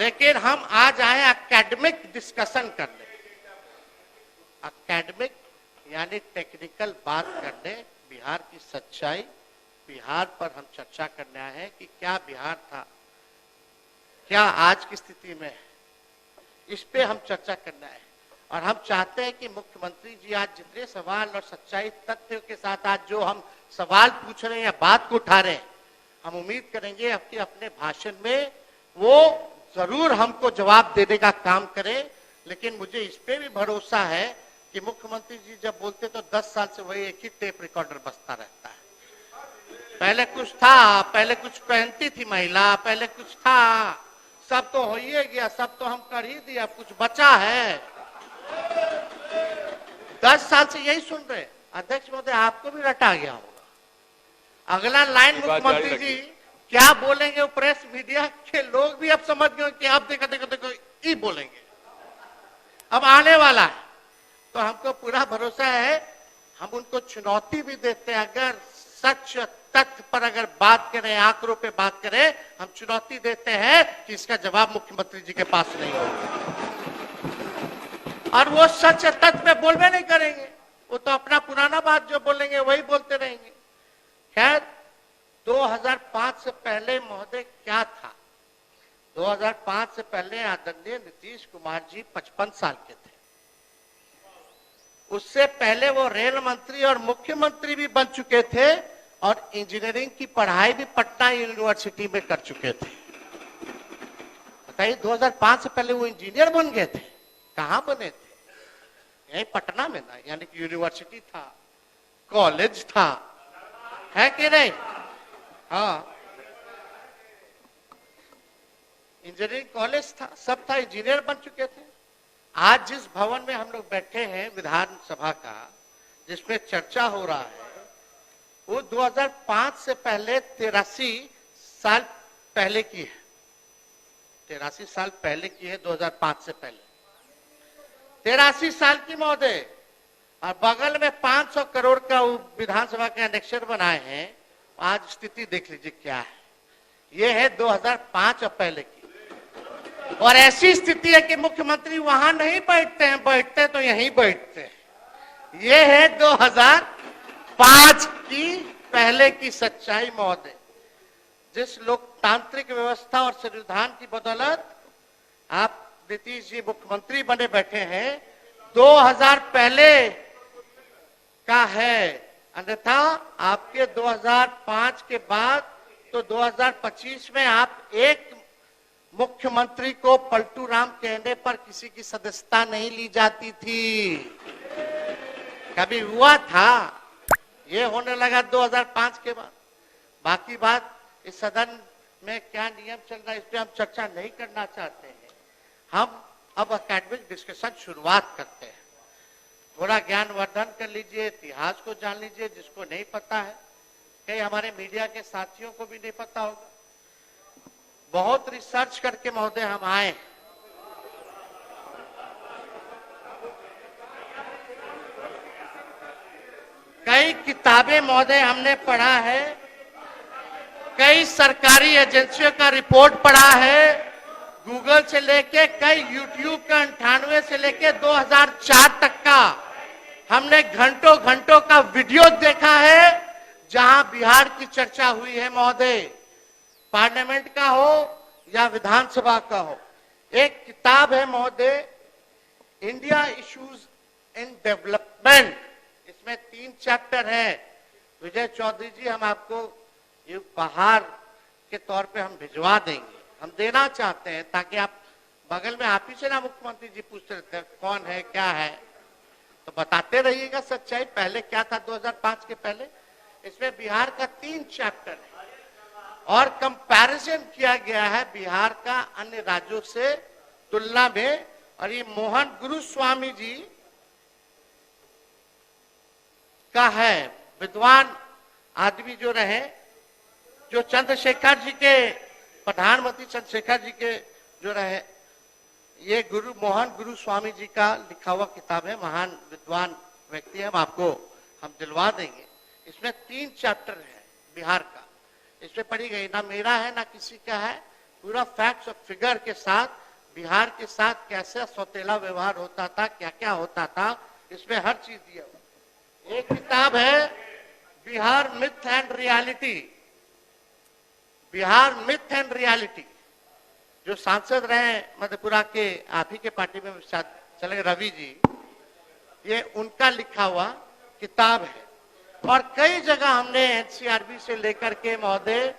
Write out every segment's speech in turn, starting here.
लेकिन हम आज आए एकेडमिक डिस्कशन करने, एकेडमिक यानी टेक्निकल बात करने, बिहार की सच्चाई, बिहार पर हम चर्चा करने आए हैं कि क्या बिहार था, क्या आज की स्थिति में है, इस पे हम चर्चा करना है। और हम चाहते हैं कि मुख्यमंत्री जी आज जितने सवाल और सच्चाई तथ्यों के साथ आज जो हम सवाल पूछ रहे हैं या बात को उठा रहे हैं, हम उम्मीद करेंगे कि अपने भाषण में वो जरूर हमको जवाब देने का काम करें। लेकिन मुझे इस पे भी भरोसा है कि मुख्यमंत्री जी जब बोलते तो 10 साल से वही एक ही टेप रिकॉर्डर बजता रहता है। पहले कुछ था, पहले कुछ पहनती थी महिला, पहले कुछ था, सब तो हो ही गया, सब तो हम कर ही दिया, कुछ बचा है। 10 साल से यही सुन रहे। अध्यक्ष महोदय, आपको भी रटा गया होगा। अगला लाइन मुख्यमंत्री जी क्या बोलेंगे, वो प्रेस मीडिया के लोग भी अब समझ गए कि अब देखो देखो देखो ये बोलेंगे, अब आने वाला है। तो हमको पूरा भरोसा है, हम उनको चुनौती भी देते हैं। अगर सच तथ्य पर अगर बात करें, आंकड़ों पे बात करें, हम चुनौती देते हैं कि इसका जवाब मुख्यमंत्री जी के पास नहीं होगा। और वो सच तथ्य पे बोलबे नहीं करेंगे, वो तो अपना पुराना बात जो बोलेंगे वही बोलते रहेंगे। खैर, 2005 से पहले महोदय क्या था? 2005 से पहले आदरणीय नीतीश कुमार जी 55 साल के थे। उससे पहले वो रेल मंत्री और मुख्यमंत्री भी बन चुके थे और इंजीनियरिंग की पढ़ाई भी पटना यूनिवर्सिटी में कर चुके थे। बताइए, 2005 से पहले वो इंजीनियर बन गए थे। कहां बने थे? यही पटना में ना, यानी कि यूनिवर्सिटी था, कॉलेज था, है कि नहीं? हाँ, इंजीनियरिंग कॉलेज था, सब था, इंजीनियर बन चुके थे। आज जिस भवन में हम लोग बैठे हैं विधानसभा का, जिसमें चर्चा हो रहा है, वो 2005 से पहले 83 साल पहले की है। 83 साल पहले की है, 2005 से पहले 83 साल की महोदय। और बगल में 500 करोड़ का विधानसभा के एनेक्सर बनाए हैं। आज स्थिति देख लीजिए क्या है। ये है 2005 और पहले की। और ऐसी स्थिति है कि मुख्यमंत्री वहां नहीं बैठते हैं, बैठते तो यहीं बैठते हैं। ये है 2005 की पहले की सच्चाई महोदय। जिस लोकतांत्रिक व्यवस्था और संविधान की बदौलत आप नीतीश जी मुख्यमंत्री बने बैठे हैं, 2000 पहले का है। अन्यथा आपके 2005 के बाद तो 2025 में आप एक मुख्यमंत्री को पलटू राम कहने पर किसी की सदस्यता नहीं ली जाती थी। कभी हुआ था? ये होने लगा 2005 के बाद। बाकी बात इस सदन में क्या नियम चल रहा है, इस पर हम चर्चा नहीं करना चाहते हैं। हम अब एकेडमिक डिस्कशन शुरुआत करते हैं। थोड़ा ज्ञानवर्धन कर लीजिए, इतिहास को जान लीजिए, जिसको नहीं पता है। कई हमारे मीडिया के साथियों को भी नहीं पता होगा। बहुत रिसर्च करके महोदय हम आए। कई किताबें महोदय हमने पढ़ा है, कई सरकारी एजेंसियों का रिपोर्ट पढ़ा है, गूगल से लेके कई यूट्यूब का 98 से लेके 2004 तक का हमने घंटों घंटों का वीडियो देखा है, जहां बिहार की चर्चा हुई है महोदय। पार्लियामेंट का हो या विधानसभा का हो। एक किताब है महोदय, इंडिया इश्यूज इन डेवलपमेंट। इसमें 3 चैप्टर है। विजय चौधरी जी, हम आपको ये उपहार के तौर पे हम भिजवा देंगे, हम देना चाहते हैं, ताकि आप बगल में आप ही से ना मुख्यमंत्री जी पूछते रहते हैं कौन है क्या है, तो बताते रहिएगा सच्चाई। पहले क्या था 2005 के पहले। इसमें बिहार का 3 चैप्टर है और कंपैरिजन किया गया है बिहार का अन्य राज्यों से तुलना में। और ये मोहन गुरुस्वामी जी का है, विद्वान आदमी जो रहे, जो चंद्रशेखर जी के, प्रधानमंत्री चंद्रशेखर जी के जो रहे, ये मोहन गुरुस्वामी जी का लिखा हुआ किताब है। महान विद्वान व्यक्ति है, हम दिलवा देंगे। इसमें 3 चैप्टर है बिहार का। इसमें पढ़ी गई, ना मेरा है ना किसी का है, पूरा फैक्ट्स और फिगर के साथ बिहार के साथ कैसे सौतेला व्यवहार होता था, क्या क्या होता था, इसमें हर चीज दिया हुआ। एक किताब है Bihar myth and reality, Bihar myth and reality, जो सांसद रहे मधेपुरा के, आप ही के पार्टी में शायद चले रवि जी, ये उनका लिखा हुआ किताब है। और कई जगह हमने एनसीआरबी से लेकर के महोदय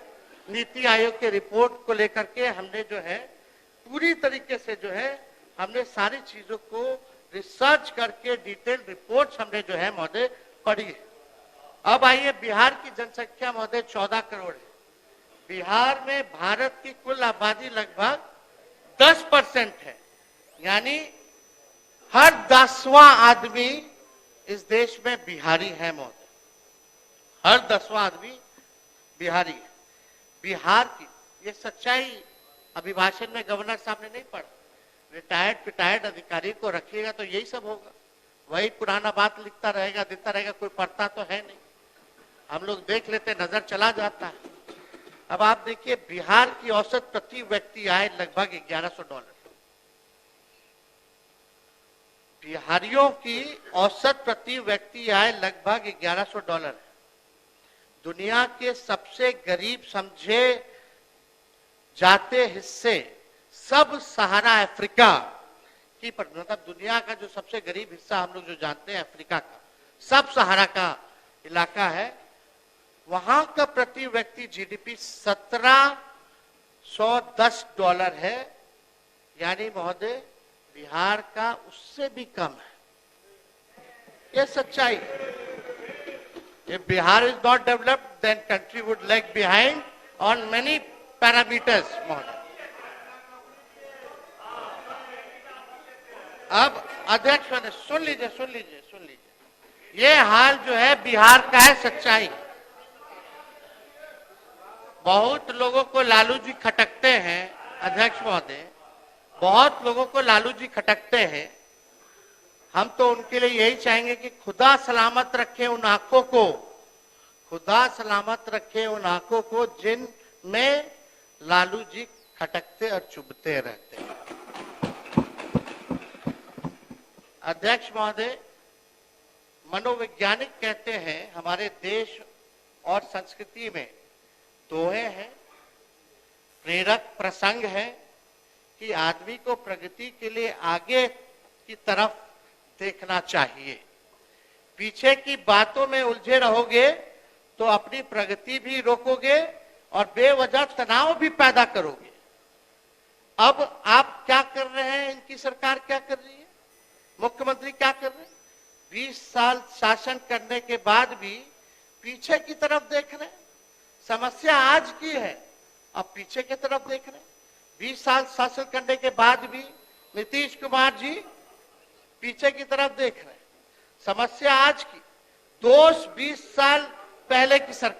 नीति आयोग के रिपोर्ट को लेकर के हमने जो है पूरी तरीके से जो है हमने सारी चीजों को रिसर्च करके डिटेल रिपोर्ट्स हमने जो है महोदय पढ़ी है। अब आइए, बिहार की जनसंख्या महोदय 14 करोड़ है। बिहार में भारत की कुल आबादी लगभग 10% है, यानी हर 10वां आदमी इस देश में बिहारी है महोदय, हर 10वां आदमी बिहारी है। बिहार की ये सच्चाई अभिभाषण में गवर्नर साहब ने नहीं पढ़ा। रिटायर्ड अधिकारी को रखिएगा तो यही सब होगा, वही पुराना बात लिखता रहेगा, देता रहेगा, कोई पढ़ता तो है नहीं। हम लोग देख लेते, नजर चला जाता है। अब आप देखिए, बिहार की औसत प्रति व्यक्ति आय लगभग $1100। बिहारियों की औसत प्रति व्यक्ति आय लगभग $1100 है। दुनिया के सबसे गरीब समझे जाते हिस्से सब सहारा अफ्रीका की, मतलब दुनिया का जो सबसे गरीब हिस्सा हम लोग जो जानते हैं अफ्रीका का, सब सहारा का इलाका है। वहां का प्रति व्यक्ति जीडीपी $1710 है, यानी महोदय बिहार का उससे भी कम है। ये सच्चाई है। If Bihar is not developed, then country would lag behind on many parameters. अब अध्यक्ष ने सुन लीजिए, ये हाल जो है बिहार का है, सच्चाई। बहुत लोगों को लालू जी खटकते हैं अध्यक्ष महोदय, बहुत लोगों को लालू जी खटकते हैं। हम तो उनके लिए यही चाहेंगे कि खुदा सलामत रखे उन आंखों को, खुदा सलामत रखे उन आंखों को जिनमें लालू जी खटकते और चुभते रहते हैं। अध्यक्ष महोदय, मनोवैज्ञानिक कहते हैं हमारे देश और संस्कृति में दोहे हैं, प्रेरक प्रसंग है कि आदमी को प्रगति के लिए आगे की तरफ देखना चाहिए। पीछे की बातों में उलझे रहोगे तो अपनी प्रगति भी रोकोगे और बेवजह तनाव भी पैदा करोगे। अब आप क्या कर रहे हैं, इनकी सरकार क्या कर रही है, मुख्यमंत्री क्या कर रहे हैं? 20 साल शासन करने के बाद भी पीछे की तरफ देख रहे हैं। समस्या आज की है, अब पीछे की तरफ देख रहे हैं। 20 साल शासन करने के बाद भी नीतीश कुमार जी पीछे की तरफ देख रहे हैं। समस्या आज की, दोष 20 साल पहले की सरकार।